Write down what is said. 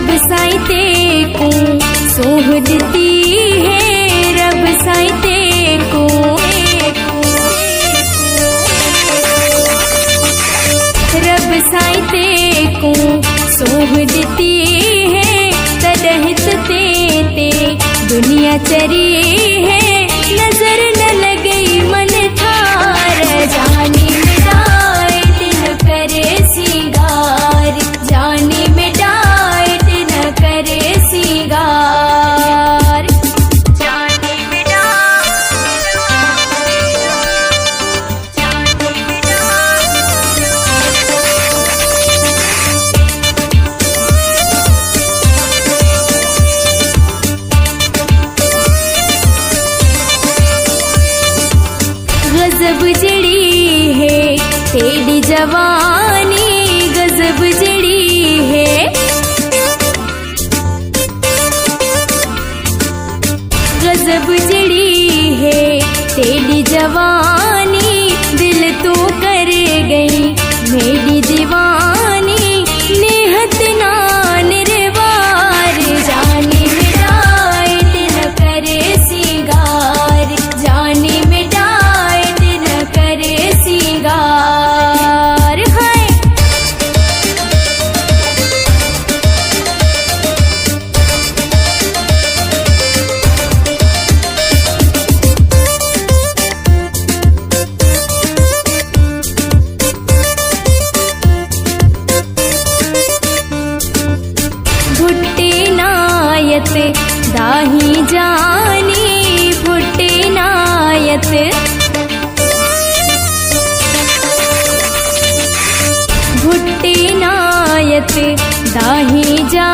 रब साईं तेको सोहदती है, रब साईं तेको रब साईं तेको सोहदती है, तदहित ते दुनिया चरी है, नजर न लगई मन थार, जानी मिटाए दिन करे सिंगार, जानी मिटाए दिन करे सिंगार, जानी मिटाए गजब जड़ी है तेरी जवानी, गजब जड़ी है, गजब जड़ी है तेरी जवानी, दिल तो कर गई मेरी दीवानी, नेहत ना निर्वार, जानी मिटाए दिन करे सिंगार, जानी मिटाए दिन करे सिंगार है। भुट्टे नायत दाही जानी, भुट्टे नायत भुट्टे नायत दाही जानी,